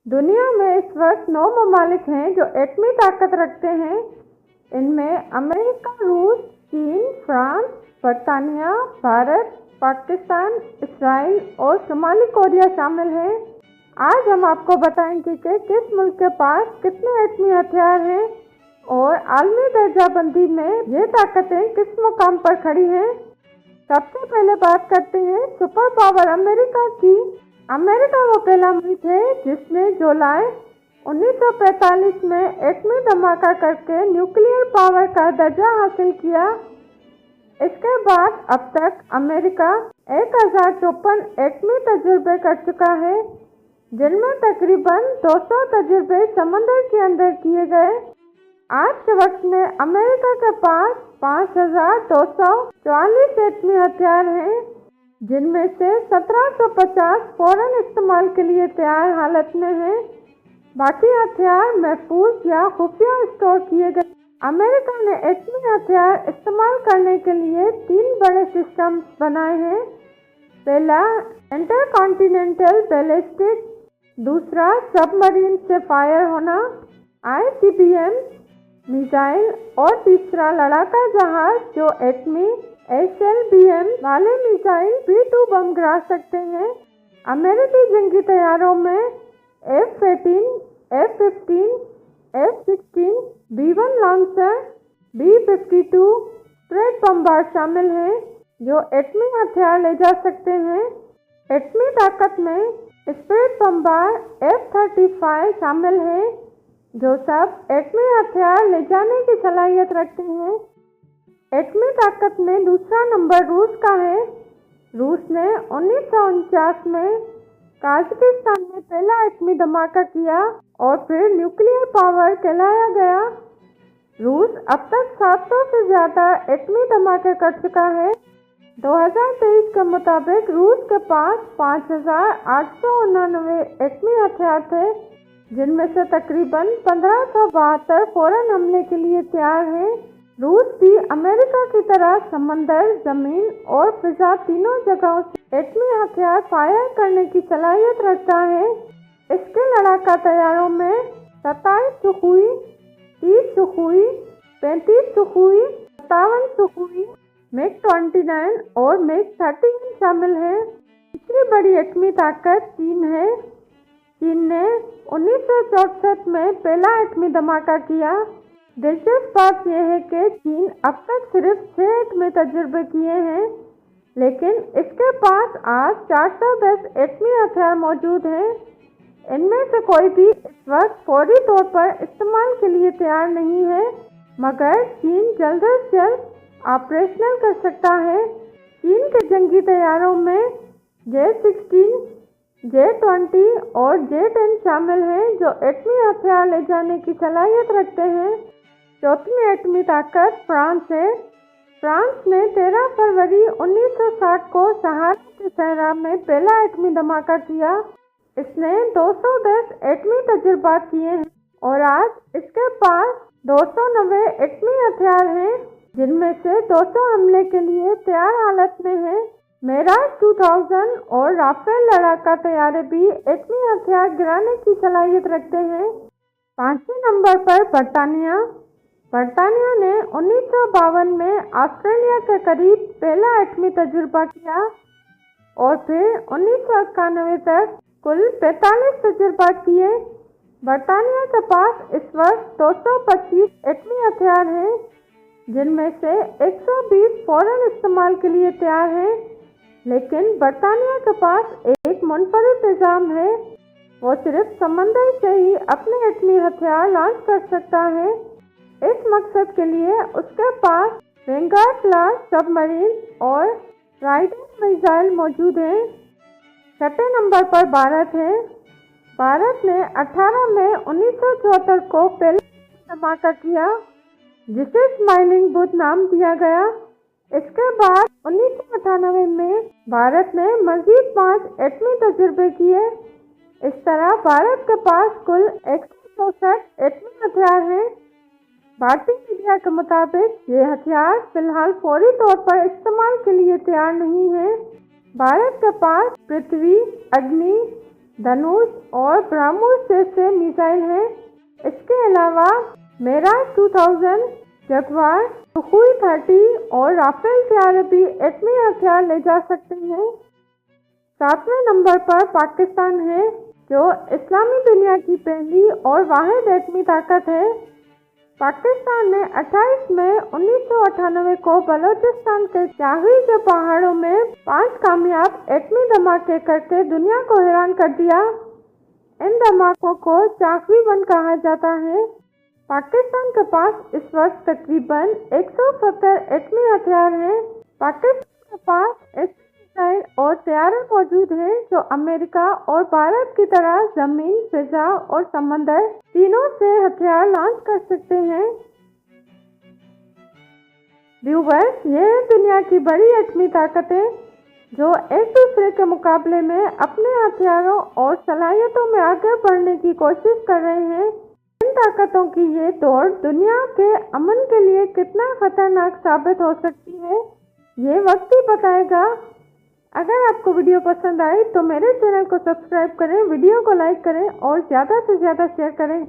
दुनिया में इस वक्त 9 ममालिक हैं जो एटमी ताकत रखते हैं। इनमें अमेरिका, रूस, चीन, फ्रांस, बरतानिया, भारत, पाकिस्तान, इसराइल और शुमाली कोरिया शामिल हैं। आज हम आपको बताएंगे कि किस मुल्क के पास कितने एटमी हथियार हैं और आलमी दर्जाबंदी में ये ताकतें किस मुकाम पर खड़ी हैं। सबसे पहले बात करते हैं सुपर पावर अमेरिका की। अमेरिका वो पहला मुल्क है जिसने जुलाई 1945 में एटमी धमाका करके न्यूक्लियर पावर का दर्जा हासिल किया। इसके बाद अब तक अमेरिका 1054 एटमी तजुर्बे कर चुका है, जिनमें तकरीबन 200 तजुर्बे समंदर के अंदर किए गए। आज के वक्त में अमेरिका के पास 5244 एटमी हथियार हैं, जिनमें से 1750 फौरन इस्तेमाल के लिए तैयार हालत में हैं। बाकी हथियार महफूज या खुफिया स्टोर किए गए। अमेरिका ने एटमी हथियार इस्तेमाल करने के लिए 3 बड़े सिस्टम बनाए हैं। पहला इंटरकॉन्टिनेंटल बैलिस्टिक, दूसरा सबमरीन से फायर होना ICBM मिसाइल और तीसरा लड़ाका जहाज जो एटमी SLBM वाले मिसाइल B-2 बम गिरा सकते हैं। अमेरिकी जंगी तैयारों में F-18, F-15, F-16, B-1 launcher, B-52 spread bomber शामिल हैं जो एटमी हथियार ले जा सकते हैं। एटमी ताकत में स्प्रेड बमबार F-35 शामिल है जो सब एटमी हथियार ले जाने की सलाहियत रखते हैं। एटमी ताकत में दूसरा नंबर रूस का है। रूस ने 1949 में काजाकिस्तान में पहला एटमी धमाका किया और फिर न्यूक्लियर पावर कहलाया गया। रूस अब तक 700 से ज़्यादा एटमी धमाके कर चुका है। 2023 के मुताबिक रूस के पास 5889 एटमी हथियार थे, जिनमें से तकरीबन 1572 फौरन हमले के लिए तैयार हैं। रूस भी अमेरिका की तरह समंदर, जमीन और फिजा तीनों जगहों से एटमी हथियार फायर करने की सलाहियत रखता है। इसके लड़ाका तैयारों में 27 Sukhoi, 30 Sukhoi, 35 Sukhoi, 57 Sukhoi, MiG-29 और MiG-31 शामिल हैं। तीसरी बड़ी एटमी ताकत चीन है। चीन ने 1964 में पहला एटमी धमाका किया। दिलचस्प बात यह है कि चीन अब तक सिर्फ 6 एटमी तजुर्बे किए हैं, लेकिन इसके पास आज 410 एटमी हथियार मौजूद हैं। इनमें से कोई भी इस वक्त फौरी तौर पर इस्तेमाल के लिए तैयार नहीं है, मगर चीन जल्द से जल्द ऑपरेशनल कर सकता है। चीन के जंगी तैयारों में J-16, J-20 और J-10 शामिल हैं जो एटमी हथियार ले जाने की सलाहियत रखते हैं। चौथी एटमी ताकत फ्रांस है। फ्रांस ने 13 फरवरी 1960 को सहारा के सहरा में पहला एटमी धमाका किया। इसने 210 एटमी तजुर्बात किए हैं और आज इसके पास 290 एटमी हथियार हैं, जिनमें से 200 हमले के लिए तैयार हालत में हैं। मिराज 2000 और राफेल लड़ाका तैयारे भी एटमी हथियार गिराने की सलाहियत रखते हैं। 5वें नंबर पर बरतानिया। बरतानिया ने 1952 में ऑस्ट्रेलिया के करीब पहला एटमी तजुर्बा किया और फिर 1991 तक कुल 45 तजुर्बात किए। बरतानिया के पास इस वक्त 225 एटमी हथियार हैं, जिनमें से 120 फौरन इस्तेमाल के लिए तैयार हैं। लेकिन बरतानिया के पास एक मुनफरिद निज़ाम है। वो सिर्फ समंदर से ही अपने एटमी हथियार लॉन्च कर सकता है। इस मकसद के लिए उसके पास वेंगार्ड क्लास सबमरीन और ट्राइडेंट मिसाइल मौजूद हैं। 6ठे नंबर पर भारत है। भारत ने 18 मई 1974 को पहला धमाका किया, जिसे स्माइलिंग बुद्ध नाम दिया गया। इसके बाद 1998 में भारत ने मजीद 5 एटमी तजुर्बे किए। इस तरह भारत के पास कुल 164 एटमी हथियार हैं। भारतीय मीडिया के मुताबिक ये हथियार फिलहाल फौरी तौर पर इस्तेमाल के लिए तैयार नहीं है। भारत के पास पृथ्वी, अग्नि, धनुष और ब्रह्मोस जैसे मिसाइल हैं। इसके अलावा मेराज 2000, जगुआर, सुखोई 30 और राफेल से भी एटमी हथियार ले जा सकते हैं। 7वें नंबर पर पाकिस्तान है, जो इस्लामी दुनिया की पहली और वाहिद एटमी ताकत है। पाकिस्तान ने 28 मई 1998 को बलूचिस्तान के चाही के पहाड़ों में 5 कामयाब एटमी धमाके करके दुनिया को हैरान कर दिया। इन धमाकों को चाकवी वन कहा जाता है। पाकिस्तान के पास इस वक्त तकरीबन 170 एटमी हथियार हैं। पाकिस्तान के पास एटमी मिसाइल और तैयारे मौजूद हैं, जो अमेरिका और भारत की तरह जमीन, फिजा और समंदर तीनों से हथियार लॉन्च कर सकते हैं। व्यूअर्स, ये है दुनिया की बड़ी एटमी ताकतें जो एक दूसरे के मुकाबले में अपने हथियारों और सलाहियतों में आगे बढ़ने की कोशिश कर रहे हैं। इन ताकतों की ये दौड़ दुनिया के अमन के लिए कितना खतरनाक साबित हो सकती है, ये वक्त ही बताएगा। अगर आपको वीडियो पसंद आई तो मेरे चैनल को सब्सक्राइब करें, वीडियो को लाइक करें और ज़्यादा से ज़्यादा शेयर करें।